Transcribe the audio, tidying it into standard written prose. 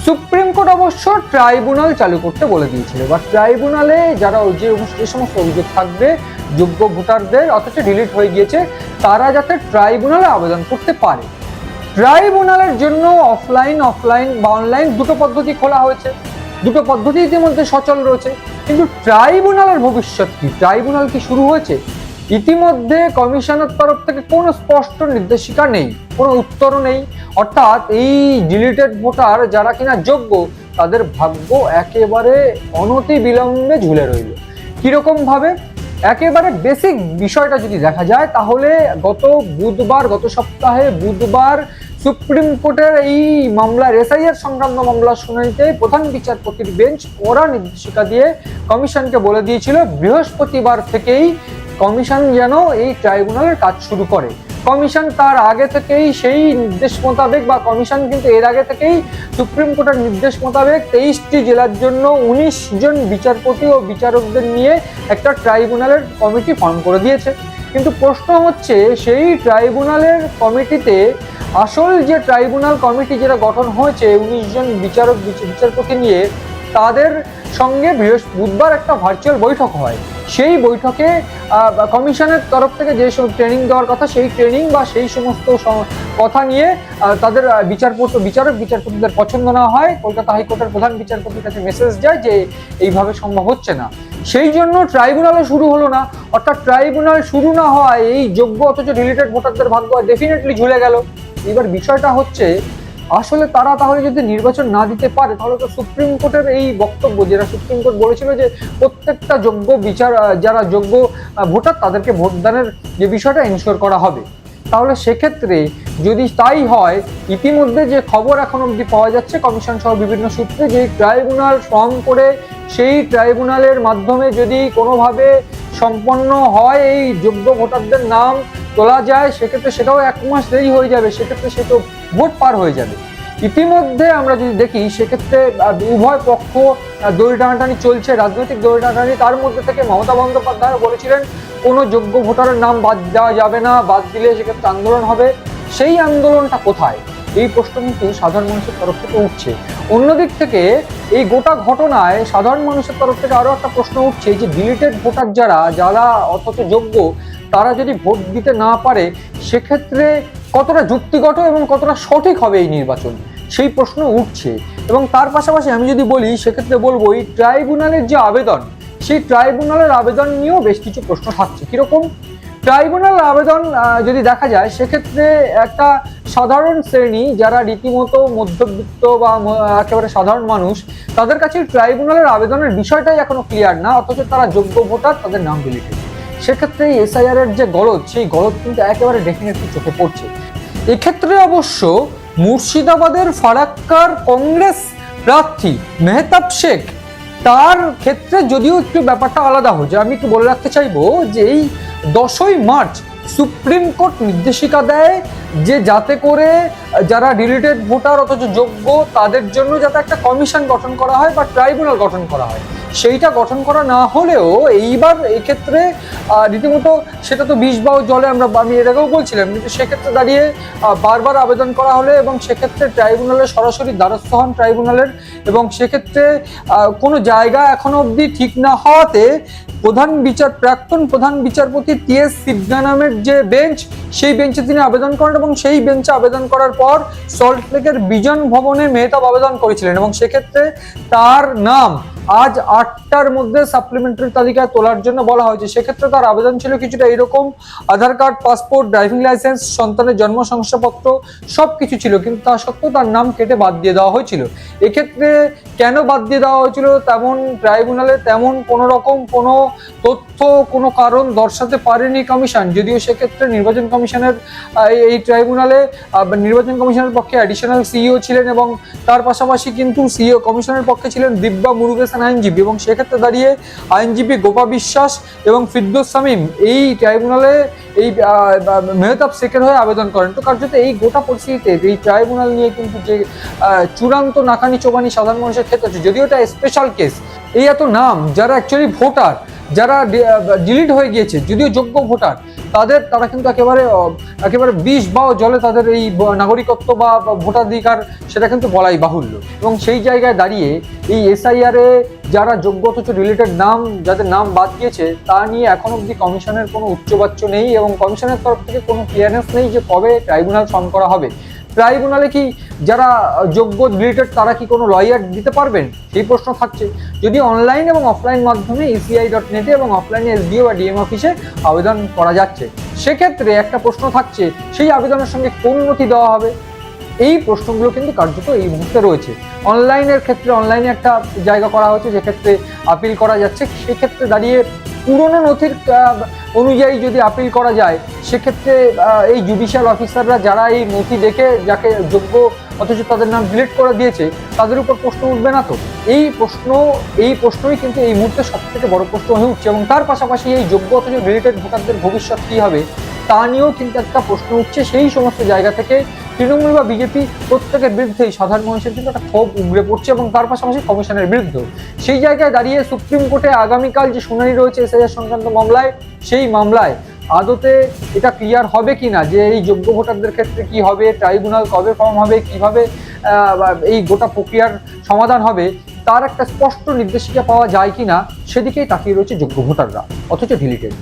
Supreme court অবশ্য tribunal চালু করতে বলে দিয়েছিল, বা ট্রাইব্যুনালে যারা যে সমস্ত অভিযোগ থাকবে যোগ্য ভোটারদের অথচ ডিলিট হয়ে গিয়েছে তারা যাতে ট্রাইব্যুনালে আবেদন করতে পারে। ট্রাইব্যুনালের জন্য অফলাইন বা অনলাইন দুটো পদ্ধতি খোলা হয়েছে, দুটো পদ্ধতি ইতিমধ্যে সচল রয়েছে। কিন্তু ট্রাইব্যুনালের ভবিষ্যৎ কি? ট্রাইব্যুনাল কি শুরু হয়েছে? ইতিমধ্যে কমিশনের তরফ থেকে কোনো স্পষ্ট নির্দেশিকা নেই, কোনো উত্তরও নেই। অর্থাৎ এই ডিলিটেড ভোটার যারা কিনা যোগ্য তাদের ভাগ্য একেবারে অনতি বিলম্বে ঝুলে রইল। কিরকম ভাবে? একেবারে বেসিক বিষয়টা যদি দেখা যায় তাহলে গত সপ্তাহে বুধবার সুপ্রিম কোর্টের এই মামলার এসআইআর সংক্রান্ত মামলার শুনানিতে প্রধান বিচারপতির বেঞ্চ কড়া নির্দেশিকা দিয়ে কমিশনকে বলে দিয়েছিল বৃহস্পতিবার থেকেই কমিশন যেন এই ট্রাইব্যুনালের কাজ শুরু করে। কমিশন তার আগে থেকেই সেই নির্দেশ মোতাবেক, বা কমিশন কিন্তু এর আগে থেকেই সুপ্রিম কোর্টের নির্দেশ মোতাবেক 23টি জেলার জন্য 19 জন বিচারপতি ও বিচারকদের নিয়ে একটা ট্রাইব্যুনালের কমিটি ফর্ম করে দিয়েছে। কিন্তু প্রশ্ন হচ্ছে সেই ট্রাইব্যুনালের কমিটিতে আসল যে ট্রাইব্যুনাল কমিটি যেটা গঠন হয়েছে 19 জন বিচারপতি নিয়ে, তাদের সঙ্গে বুধবার একটা ভার্চুয়াল বৈঠক হয়। সেই বৈঠকে কমিশনের তরফ থেকে যে সব ট্রেনিং দেওয়ার কথা সেই ট্রেনিং বা সেই সমস্ত কথা নিয়ে তাদের বিচারপতিদের পছন্দ না হয়, কলকাতা হাইকোর্টের প্রধান বিচারপতির কাছে মেসেজ যায় যে এইভাবে সম্ভব হচ্ছে না। সেই জন্য ট্রাইব্যুনালও শুরু হলো না। অর্থাৎ ট্রাইব্যুনাল শুরু না হওয়ায় এই যোগ্য অথচ ডিলিটেড ভোটারদের ভাগ্য ডেফিনেটলি ঝুলে গেল। এবার বিষয়টা হচ্ছে আসলে তারা তাহলে যদি নির্বাচন না দিতে পারে তাহলে তো সুপ্রিম কোর্টের এই বক্তব্য, যেটা সুপ্রিম কোর্ট বলেছিল যে প্রত্যেকটা যারা যোগ্য ভোটার তাদেরকে ভোটদানের যে বিষয়টা এনশিওর করা হবে, তাহলে সেক্ষেত্রে যদি তাই হয়, ইতিমধ্যে যে খবর এখন অবধি পাওয়া যাচ্ছে কমিশন সহ বিভিন্ন সূত্রে, যে ট্রাইব্যুনাল ফর্ম করে সেই ট্রাইব্যুনালের মাধ্যমে যদি কোনোভাবে সম্পন্ন হয় এই যোগ্য ভোটারদের নাম তোলা যায়, সেক্ষেত্রে সেটাও 1 মাস দেরি হয়ে যাবে, সেক্ষেত্রে সে তো ভোট পার হয়ে যাবে। ইতিমধ্যে আমরা যদি দেখি সেক্ষেত্রে উভয় পক্ষ দড়ি টানাটানি চলছে, রাজনৈতিক দড়ি টানাটানি। তার মধ্যে থেকে মমতা বন্দ্যোপাধ্যায় বলেছিলেন কোনো যোগ্য ভোটারের নাম বাদ দেওয়া যাবে না, বাদ দিলে সেক্ষেত্রে আন্দোলন হবে। সেই আন্দোলনটা কোথায়? এই প্রশ্ন কিন্তু সাধারণ মানুষের তরফ থেকে উঠছে। অন্যদিক থেকে এই গোটা ঘটনায় সাধারণ মানুষের তরফ থেকে আরো একটা প্রশ্ন উঠছে যে ডিলিটেড ভোটার যারা অথচ যোগ্য তারা যদি ভোট দিতে না পারে সেক্ষেত্রে কতটা যুক্তিগত এবং কতটা সঠিক হবে এই নির্বাচন, সেই প্রশ্ন উঠছে। এবং তার পাশাপাশি আমি যদি বলি সেক্ষেত্রে বলবো এই ট্রাইব্যুনালের যে আবেদন, সেই ট্রাইব্যুনালের আবেদন নিয়েও বেশ কিছু প্রশ্ন থাকছে। কিরকম? ট্রাইব্যুনাল আবেদন যদি দেখা যায় সেক্ষেত্রে একটা সাধারণ শ্রেণী যারা রীতিমতো মধ্যবিত্ত বা একেবারে সাধারণ মানুষ, তাদের কাছে ট্রাইব্যুনালের আবেদনের বিষয়টাই এখনো ক্লিয়ার না, অথচ তারা যোগ্য ভোটার, তাদের নাম ডিলিট হয়েছে। সেক্ষেত্রে এসআইআর এর যে গলদ, সেই গলদ কিন্তু একেবারে ডেফিনেটলি চোখে পড়ছে। এক্ষেত্রে অবশ্য মুর্শিদাবাদের ফারাক্কার কংগ্রেস প্রার্থী মেহতাব শেখ, তার ক্ষেত্রে যদিও একটু ব্যাপারটা আলাদা হচ্ছে। আমি একটু বলে রাখতে চাইবো যে এই 10ই মার্চ সুপ্রিম কোর্ট নির্দেশিকা দেয় যে যাতে করে যারা ডিলিটেড ভোটার অথচ যোগ্য তাদের জন্য যাতে একটা কমিশন গঠন করা হয় বা ট্রাইব্যুনাল গঠন করা হয়। সেইটা গঠন করা না হলেও এইবার এক্ষেত্রে রীতিমতো সেটা তো 20 বাও জলে আমি এর আগেও বলছিলাম, কিন্তু সেক্ষেত্রে দাঁড়িয়ে বারবার আবেদন করা হলে এবং সেক্ষেত্রে ট্রাইব্যুনালের সরাসরি দ্বারস্থ হন ট্রাইব্যুনালের, এবং সেক্ষেত্রে কোনো জায়গা এখনো অবধি ঠিক না হওয়াতে প্রাক্তন প্রধান বিচারপতি টি.এস. সিবগা নামের যে বেঞ্চ, সেই বেঞ্চে তিনি আবেদন করেন এবং সেই বেঞ্চে আবেদন করার পর সল্টলেকের বিজন ভবনে মেহতাব আবেদন করেছিলেন এবং সেক্ষেত্রে তার নাম আজ 8টার মধ্যে সাপ্লিমেন্টারি তালিকায় তোলার জন্য বলা হয়েছে। সেক্ষেত্রে তার আবেদন ছিল কিছুটা এরকম: আধার কার্ড, পাসপোর্ট, ড্রাইভিং লাইসেন্স, সন্তানের জন্ম শংসাপত্র সবকিছু ছিল, কিন্তু তা সত্ত্বেও তার নাম কেটে বাদ দিয়ে দেওয়া হয়েছিল। এক্ষেত্রে কেন বাদ দিয়ে দেওয়া হয়েছিল তেমন ট্রাইব্যুনালে তেমন কোনো রকম কোনো তথ্য, কোনো কারণ দর্শাতে পারেনি কমিশন, যদিও সেক্ষেত্রে নির্বাচন কমিশনের এই ট্রাইব্যুনালে নির্বাচন কমিশনের পক্ষে অ্যাডিশনাল সিইও ছিলেন এবং তার পাশাপাশি কিন্তু সিইও কমিশনের পক্ষে ছিলেন দিব্যা মুরুগেসন আইনজীবী, এবং সেক্ষেত্রে দাঁড়িয়ে আইনজীবী গোপা বিশ্বাস এবং ফিরদৌস শামীম এই ট্রাইব্যুনালে এই মেহতাব শেখের হয়ে আবেদন করেন। তো কার্যত এই গোটা পরিস্থিতিতে এই ট্রাইব্যুনাল নিয়ে কিন্তু যে চূড়ান্ত নাকানি চোবানি সাধারণ মানুষের ক্ষেত্রে আছে, যদিও এটা স্পেশাল কেস। এই এত নাম যারা অ্যাকচুয়ালি ভোটার, যারা ডিলিট হয়ে গিয়েছে যদিও যোগ্য ভোটার, তারা কিন্তু একেবারে বিষ বা জলে তাদের এই নাগরিকত্ব বা ভোটাধিকার সেটা কিন্তু বলাই বাহুল্য। এবং সেই জায়গায় দাঁড়িয়ে এই SIR এ যারা যোগ্য অথচ রিলেটেড নাম, যাদের নাম বাদ গিয়েছে, তা নিয়ে এখন অবধি কমিশনের কোনো উচ্চবাচ্য নেই এবং কমিশনের তরফ থেকে কোনো ক্লিয়ারেন্স নেই যে কবে ট্রাইব্যুনাল ফর্ম করা হবে। ট্রাইব্যুনালে কি যারা যোগ্য রিলেটেড তারা কি কোনো লয়ার দিতে পারবেন, সেই প্রশ্ন থাকছে। যদি অনলাইন এবং অফলাইন মাধ্যমে eci.net এবং অফলাইনে SDO বা DM অফিসে আবেদন করা যাচ্ছে, সেক্ষেত্রে একটা প্রশ্ন থাকছে, সেই আবেদনের সঙ্গে কোন নথি দেওয়া হবে? এই প্রশ্নগুলো কিন্তু কার্যত এই মুহূর্তে রয়েছে। অনলাইনের ক্ষেত্রে অনলাইনে একটা জায়গা করা হচ্ছে যেক্ষেত্রে আপিল করা যাচ্ছে, সেক্ষেত্রে দাঁড়িয়ে পুরনো নথির অনুযায়ী যদি আপিল করা যায়, সেক্ষেত্রে এই জুডিশিয়াল অফিসাররা যারা এই নথি দেখে যাকে যোগ্য অথচ তাদের নাম ডিলিট করে দিয়েছে, তাদের উপর প্রশ্ন উঠবে না তো? এই প্রশ্নই কিন্তু এই মুহূর্তে সব থেকে বড় প্রশ্ন হয়ে উঠছে। এবং তার পাশাপাশি এই যোগ্য অথচ রিলেটেড ভোটারদের ভবিষ্যৎ কী হবে তা নিয়েও কিন্তু একটা প্রশ্ন উঠছে। সেই সমস্ত জায়গা থেকে তৃণমূল বা বিজেপি প্রত্যেকের বিরুদ্ধেই সাধারণ মানুষের কিন্তু একটা ক্ষোভ উগড়ে পড়ছে এবং তার পাশাপাশি কমিশনের বিরুদ্ধেও। সেই জায়গায় দাঁড়িয়ে সুপ্রিম কোর্টে আগামীকাল যে শুনানি রয়েছে SIR সংক্রান্ত মামলায়, সেই মামলায় আদতে এটা ক্লিয়ার হবে কি না যে এই যোগ্য ভোটারদের ক্ষেত্রে কি হবে, ট্রাইব্যুনাল কবে ফর্ম হবে, কিভাবে এই গোটা প্রক্রিয়ার সমাধান হবে, তার একটা স্পষ্ট নির্দেশিকা পাওয়া যায় কিনা সেদিকেই তাকিয়ে রয়েছে যোগ্য ভোটাররা অথচ ডিলিটেড।